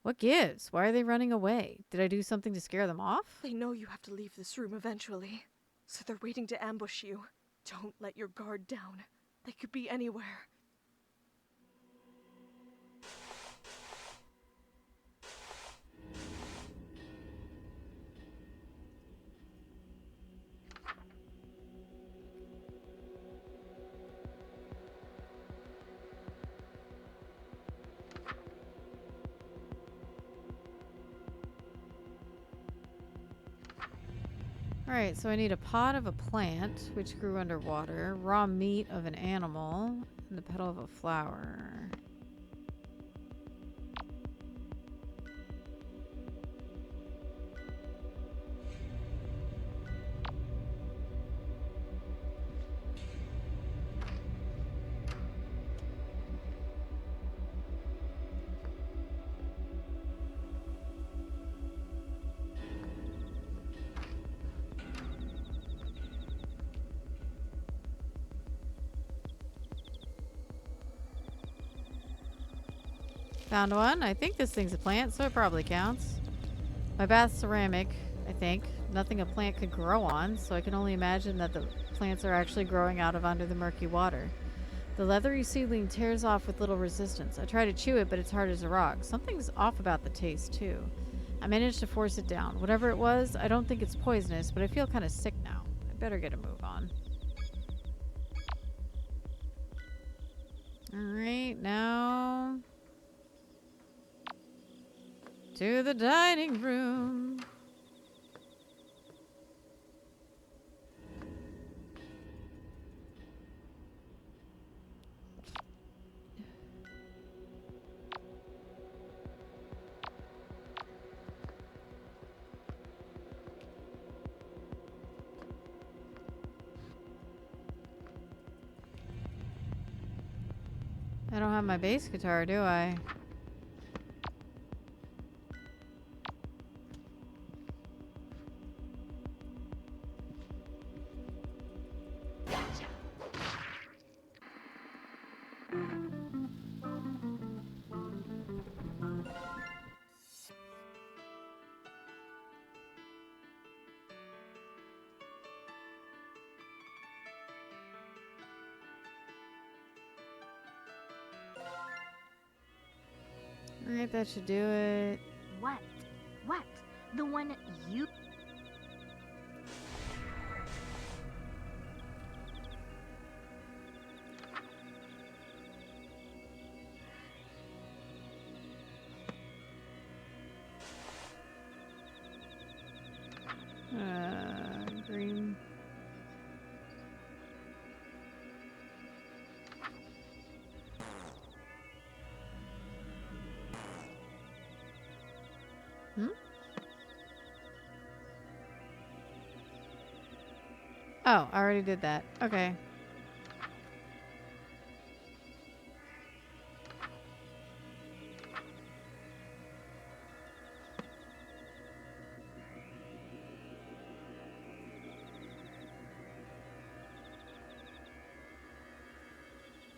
A: What gives? Why are they running away? Did I do something to scare them off?
C: They know you have to leave this room eventually, so they're waiting to ambush you. Don't let your guard down. They could be anywhere.
A: Alright, so I need a pod of a plant, which grew underwater, raw meat of an animal, and the petal of a flower. Found one. I think this thing's a plant, so it probably counts. My bath's ceramic, I think. Nothing a plant could grow on, so I can only imagine that the plants are actually growing out of under the murky water. The leathery seedling tears off with little resistance. I try to chew it, but it's hard as a rock. Something's off about the taste, too. I managed to force it down. Whatever it was, I don't think it's poisonous, but I feel kind of sick now. I better get a move on. Alright, now... to the dining room. I don't have my bass guitar, do I? Alright, that should do it.
D: What? What? The one you...
A: Green. Oh, I already did that. Okay.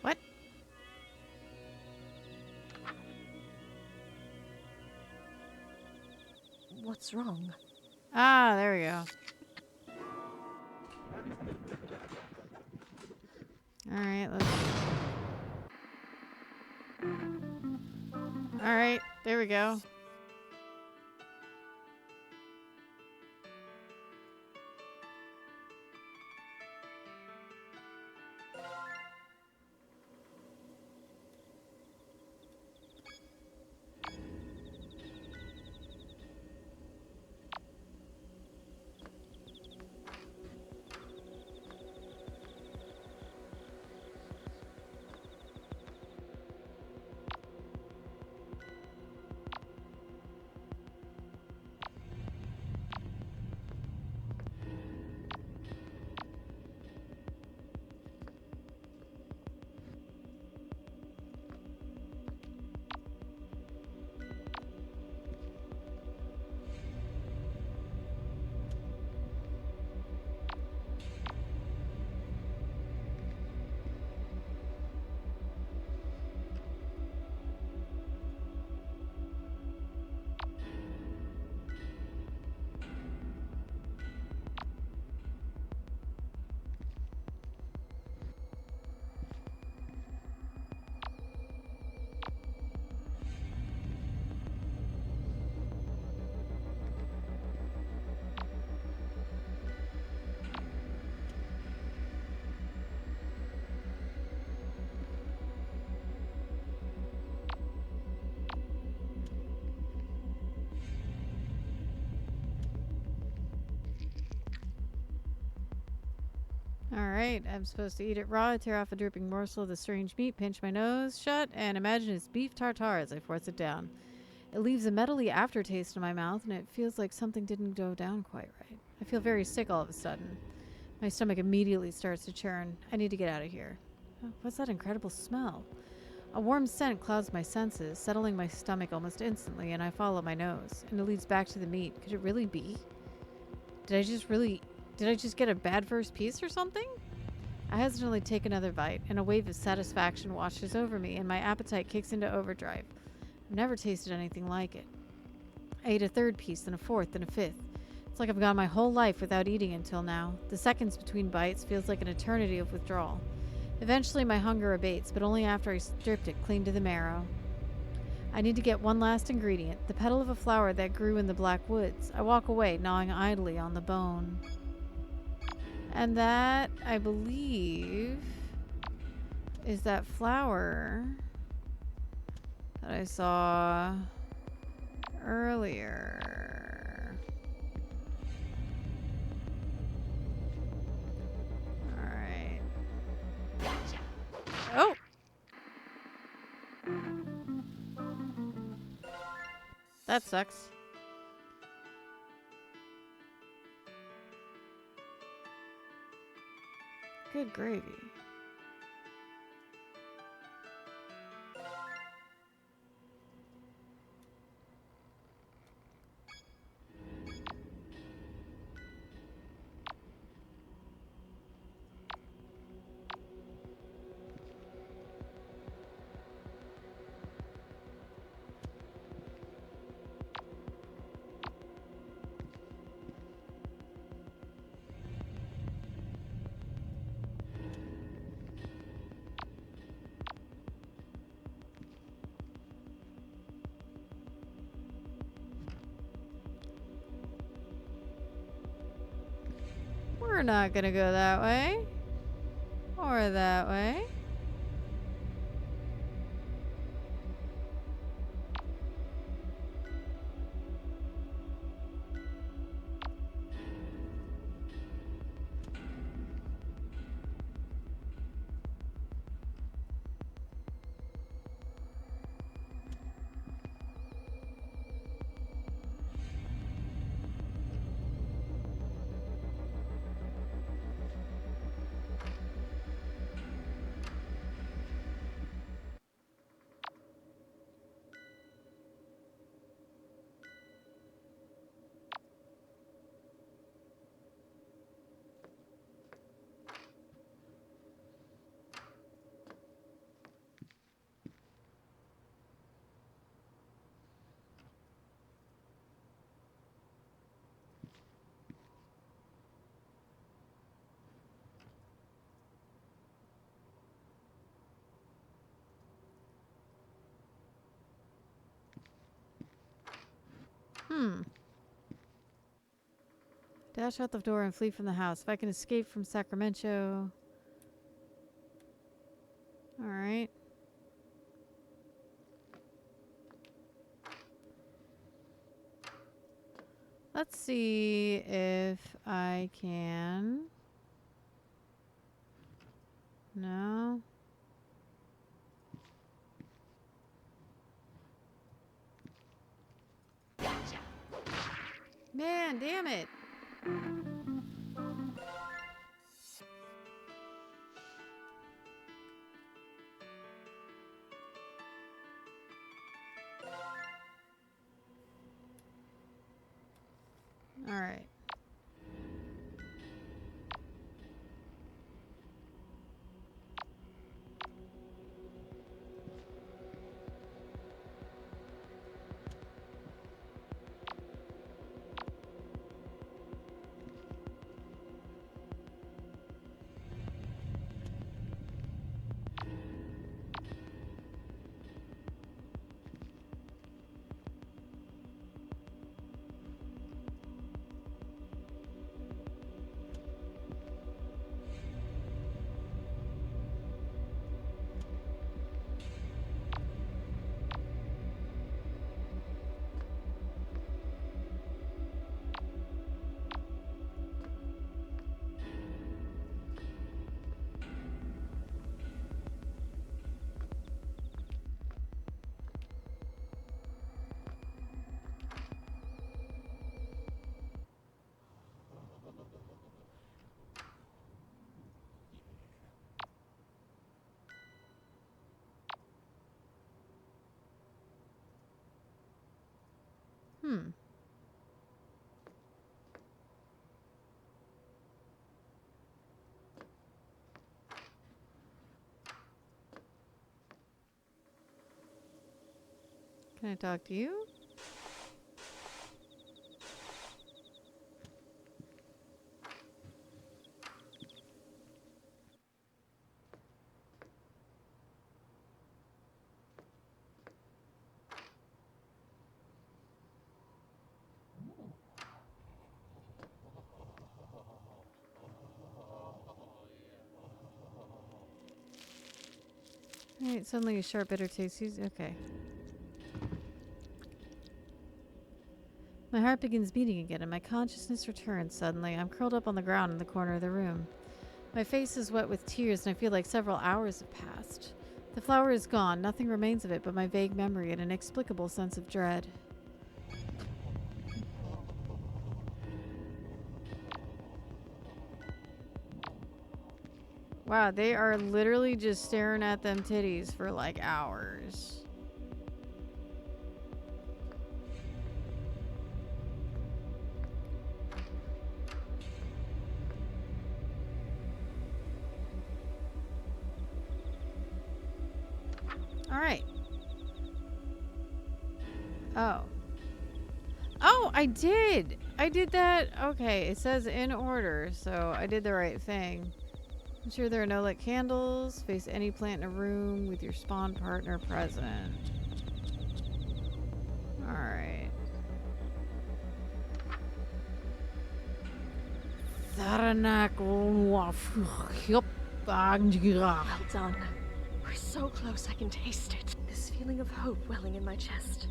A: What?
C: What's wrong?
A: Ah, there we go. Alright, let's... Alright, there we go. Alright, I'm supposed to eat it raw, tear off a dripping morsel of the strange meat, pinch my nose shut, and imagine it's beef tartare as I force it down. It leaves a metally aftertaste in my mouth, and it feels like something didn't go down quite right. I feel very sick all of a sudden. My stomach immediately starts to churn. I need to get out of here. Oh, what's that incredible smell? A warm scent clouds my senses, settling my stomach almost instantly, and I follow my nose, and it leads back to the meat. Could it really be? Did I just get a bad first piece or something? I hesitantly take another bite, and a wave of satisfaction washes over me, and my appetite kicks into overdrive. I've never tasted anything like it. I ate a third piece, then a fourth, then a fifth. It's like I've gone my whole life without eating until now. The seconds between bites feels like an eternity of withdrawal. Eventually my hunger abates, but only after I stripped it clean to the marrow. I need to get one last ingredient, the petal of a flower that grew in the black woods. I walk away, gnawing idly on the bone. And that, I believe, is that flower that I saw earlier. Alright. Oh! That sucks. Good gravy. We're not gonna go that way. Or that way. Dash out the door and flee from the house. If I can escape from Sacramento. Alright. Let's see if I can. No. Man, damn it. All right. Can I talk to you? Alright, suddenly a sharp, bitter taste. Okay. My heart begins beating again and my consciousness returns suddenly. I'm curled up on the ground in the corner of the room. My face is wet with tears and I feel like several hours have passed. The flower is gone. Nothing remains of it but my vague memory and an inexplicable sense of dread. Wow, they are literally just staring at them titties for like hours. Alright. Oh. Oh, I did! I did that. Okay, it says in order, so I did the right thing. Ensure there are no lit candles. Face any plant in a room with your spawn partner present. Alright.
C: Well done. We're so close I can taste it. This feeling of hope welling in my chest.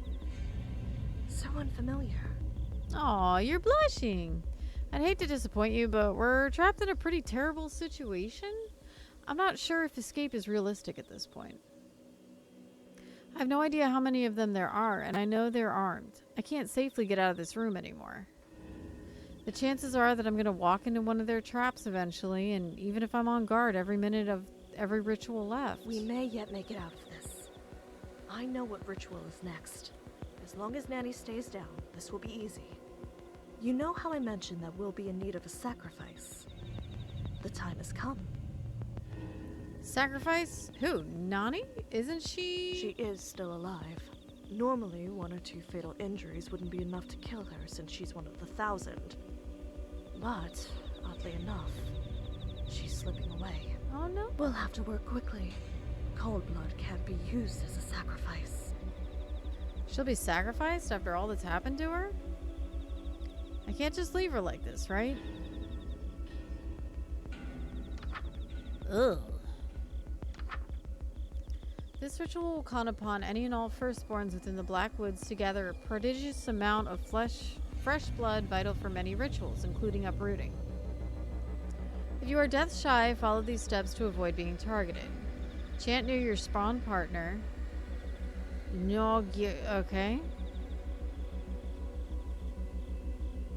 C: So unfamiliar.
A: Aw, you're blushing. I'd hate to disappoint you, but we're trapped in a pretty terrible situation. I'm not sure if escape is realistic at this point. I have no idea how many of them there are, and I know they're armed. I can't safely get out of this room anymore. The chances are that I'm going to walk into one of their traps eventually, and even if I'm on guard every minute of every ritual left.
C: We may yet make it out of this. I know what ritual is next. As long as Nanny stays down, this will be easy. You know how I mentioned that we'll be in need of a sacrifice? The time has come.
A: Sacrifice? Who? Nani? Isn't she?
C: She is still alive. Normally, 1 or 2 fatal injuries wouldn't be enough to kill her since she's one of the 1,000. But, oddly enough, she's slipping away.
A: Oh no.
C: We'll have to work quickly. Cold blood can't be used as a sacrifice.
A: She'll be sacrificed after all that's happened to her? I can't just leave her like this, right? Ugh. This ritual will call upon any and all firstborns within the Black Woods to gather a prodigious amount of fresh blood vital for many rituals, including uprooting. If you are death shy, follow these steps to avoid being targeted. Chant near your spawn partner. No, okay.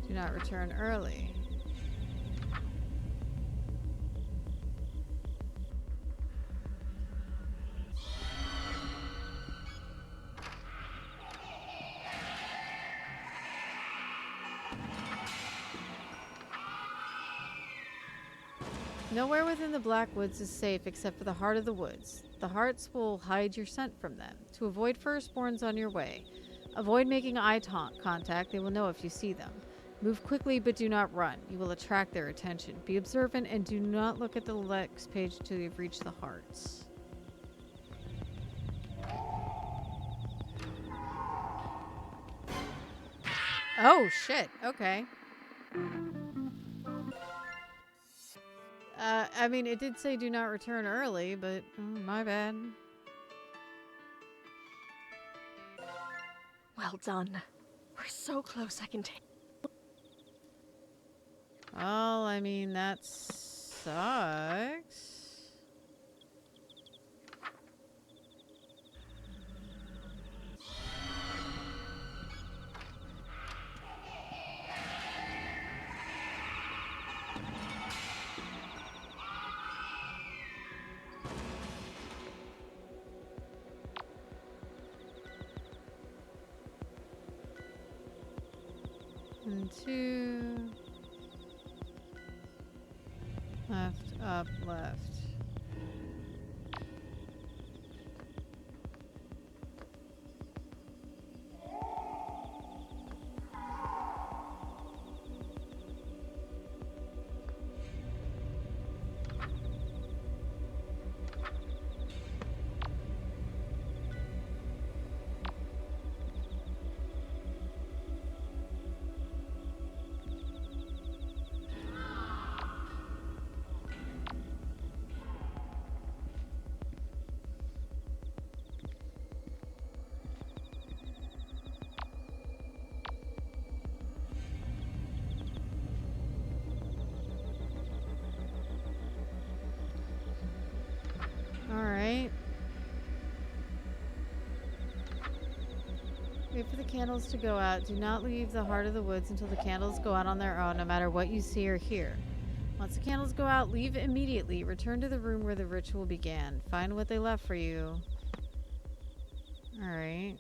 A: Do not return early. Nowhere within the Black Woods is safe except for the heart of the woods. The hearts will hide your scent from them. To avoid firstborns on your way, avoid making eye contact. They will know if you see them. Move quickly, but do not run. You will attract their attention. Be observant and do not look at the next page until you've reached the hearts. Oh, shit. Okay. I mean, it did say do not return early, but my bad.
C: Well done. We're so close I can take.
A: Well, I mean, that sucks. And 2. Left, up, left. candles to go out. Do not leave the heart of the woods until the candles go out on their own, no matter what you see or hear. Once the candles go out, leave immediately. Return to the room where the ritual began. Find what they left for you. Alright.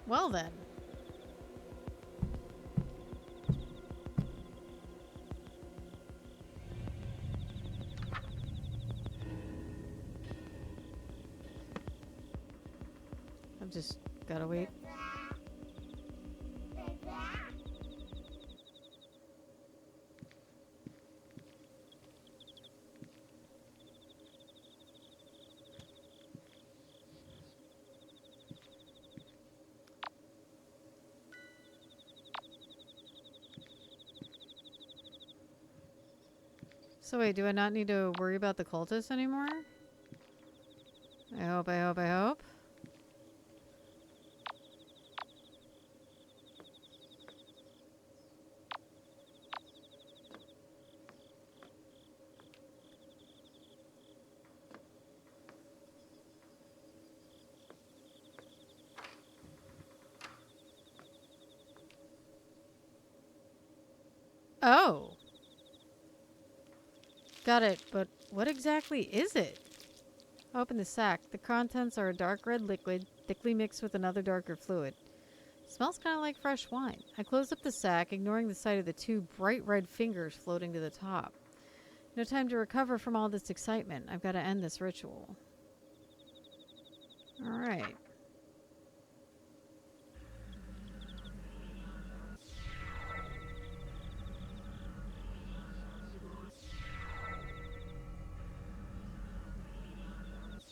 A: Well then. I've just gotta wait. So wait, do I not need to worry about the cultists anymore? I hope, I hope, I hope. Oh. Got it, but what exactly is it? Open the sack. The contents are a dark red liquid, thickly mixed with another darker fluid. Smells kind of like fresh wine. I close up the sack, ignoring the sight of the two bright red fingers floating to the top. No time to recover from all this excitement. I've got to end this ritual. Alright.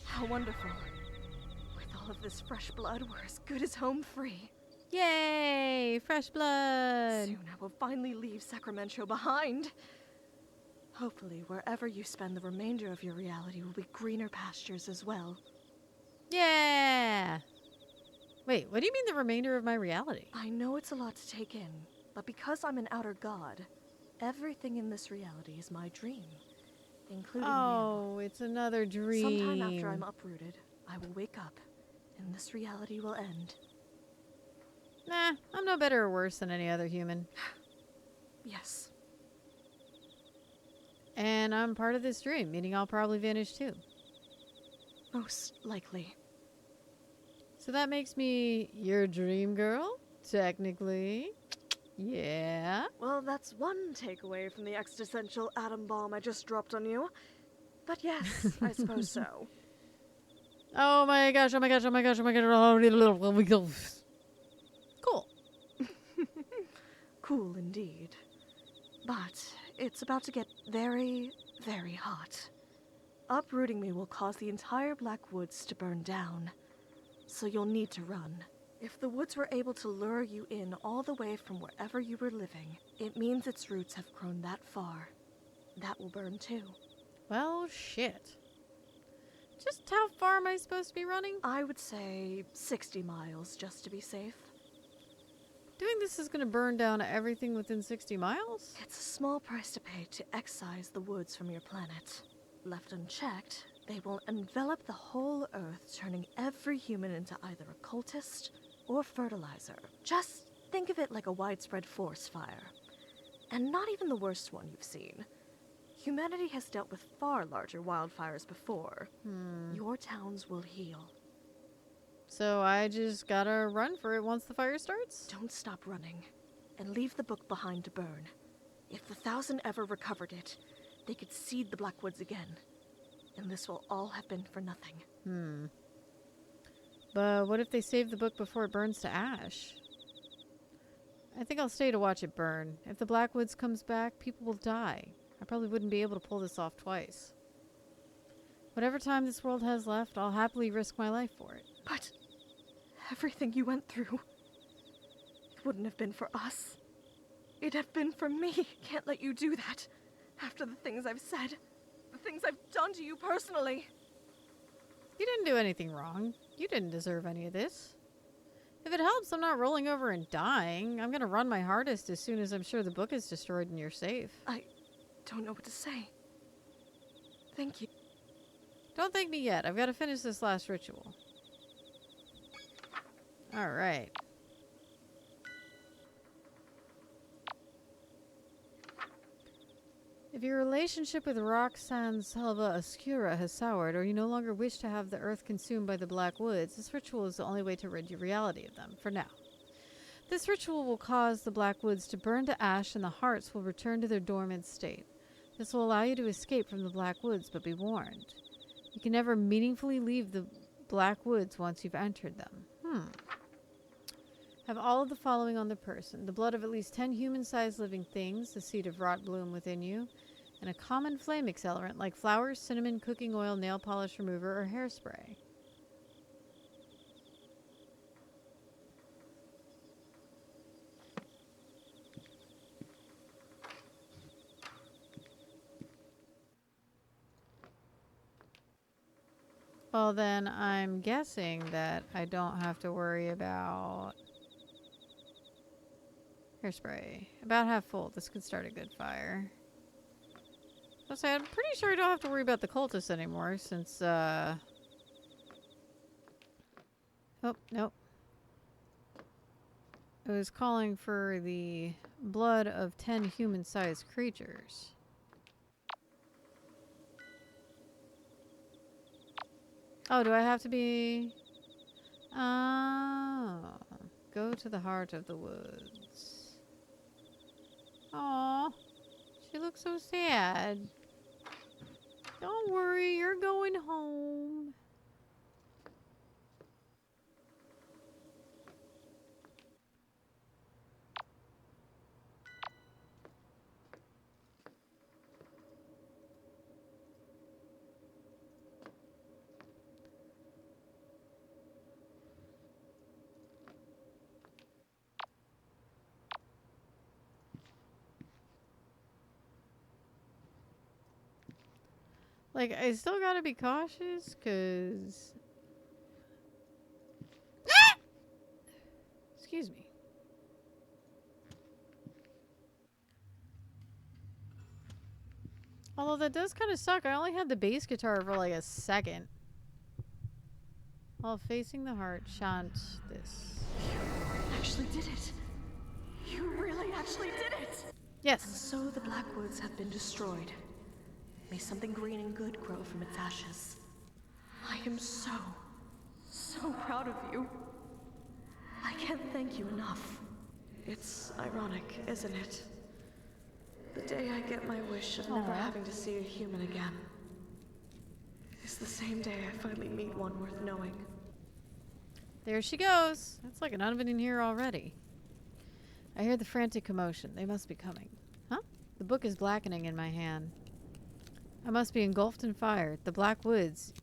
C: How wonderful. With all of this fresh blood, we're as good as home free.
A: Yay! Fresh blood!
C: Soon I will finally leave Sacramento behind. Hopefully, wherever you spend the remainder of your reality will be greener pastures as well.
A: Yeah! Wait, what do you mean the remainder of my reality?
C: I know it's a lot to take in, but because I'm an outer god, everything in this reality is my dream, including you.
A: Oh, it's another dream.
C: Sometime after I'm uprooted, I will wake up, and this reality will end.
A: Nah, I'm no better or worse than any other human.
C: Yes.
A: And I'm part of this dream, meaning I'll probably vanish too.
C: Most likely.
A: So that makes me your dream girl, technically. Yeah.
C: Well, that's one takeaway from the existential atom bomb I just dropped on you. But yes, I suppose so.
A: Oh my gosh, oh my gosh, oh my gosh, oh my gosh. Cool.
C: Cool indeed. But it's about to get very, very hot. Uprooting me will cause the entire Black Woods to burn down. So you'll need to run. If the woods were able to lure you in all the way from wherever you were living, it means its roots have grown that far. That will burn too.
A: Well, shit. Just how far am I supposed to be running?
C: I would say 60 miles just to be safe.
A: Doing this is going to burn down everything within 60 miles?
C: It's a small price to pay to excise the woods from your planet. Left unchecked, they will envelop the whole Earth, turning every human into either a cultist or fertilizer. Just think of it like a widespread forest fire. And not even the worst one you've seen. Humanity has dealt with far larger wildfires before. Your towns will heal.
A: So I just gotta run for it once the fire starts?
C: Don't stop running, and leave the book behind to burn. If the 1,000 ever recovered it, they could seed the Blackwoods again. And this will all have been for nothing.
A: But what if they save the book before it burns to ash? I think I'll stay to watch it burn. If the Blackwoods comes back, people will die. I probably wouldn't be able to pull this off twice. Whatever time this world has left, I'll happily risk my life for it.
C: But everything you went through, it wouldn't have been for us. It'd have been for me. Can't let you do that. After the things I've said, the things I've done to you personally.
A: You didn't do anything wrong. You didn't deserve any of this. If it helps, I'm not rolling over and dying. I'm gonna run my hardest as soon as I'm sure the book is destroyed and you're safe.
C: I don't know what to say. Thank you.
A: Don't thank me yet. I've got to finish this last ritual. Alright. If your relationship with Roxanne Salva Oscura has soured, or you no longer wish to have the earth consumed by the Black Woods, this ritual is the only way to rid your reality of them, for now. This ritual will cause the Black Woods to burn to ash and the hearts will return to their dormant state. This will allow you to escape from the Black Woods, but be warned. You can never meaningfully leave the Black Woods once you've entered them. Have all of the following on the person. The blood of at least 10 human-sized living things, the seed of rot bloom within you, and a common flame accelerant like flowers, cinnamon, cooking oil, nail polish remover, or hairspray. Well, then I'm guessing that I don't have to worry about hairspray. About half full. This could start a good fire. I'll say I'm pretty sure I don't have to worry about the cultists anymore since, Oh, nope. It was calling for the blood of 10 human-sized creatures. Oh, do I have to be... Oh. Go to the heart of the woods. Aw. She looks so sad. Don't worry, you're going home. Like, I still gotta be cautious, cause... Excuse me. Although that does kind of suck. I only had the bass guitar for like a second. While facing the heart, chant this.
C: You actually did it. You really actually did it.
A: Yes.
C: And so the Blackwoods have been destroyed. May something green and good grow from its ashes. I am so proud of you. I can't thank you enough. It's ironic, isn't it? The day I get my wish of never having to see a human again is the same day I finally meet one worth knowing.
A: There she goes. That's like an oven in here already. I hear the frantic commotion. They must be coming. Huh? The book is blackening in my hand. I must be engulfed in fire. The Black Woods,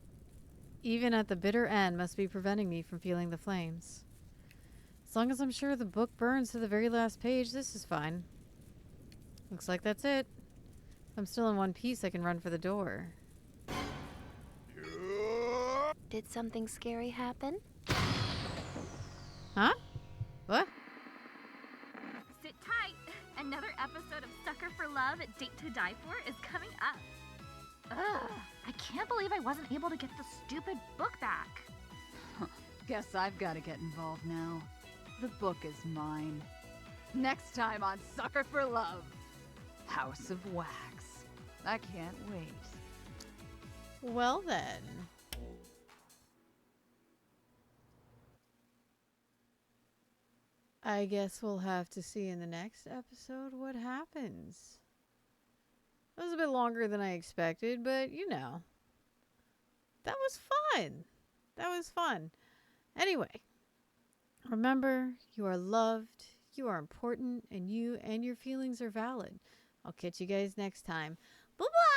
A: even at the bitter end, must be preventing me from feeling the flames. As long as I'm sure the book burns to the very last page, this is fine. Looks like that's it. If I'm still in one piece, I can run for the door.
B: Did something scary happen?
A: Huh? What?
D: Sit tight. Another episode of Sucker for Love, Date to Die For is coming up. Ugh, I can't believe I wasn't able to get the stupid book back.
G: Guess I've got to get involved now. The book is mine. Next time on Sucker for Love, House of Wax. I can't wait.
A: Well then. I guess we'll have to see in the next episode what happens. That was a bit longer than I expected, but you know. That was fun. That was fun. Anyway, remember, you are loved, you are important, and you and your feelings are valid. I'll catch you guys next time. Bye-bye!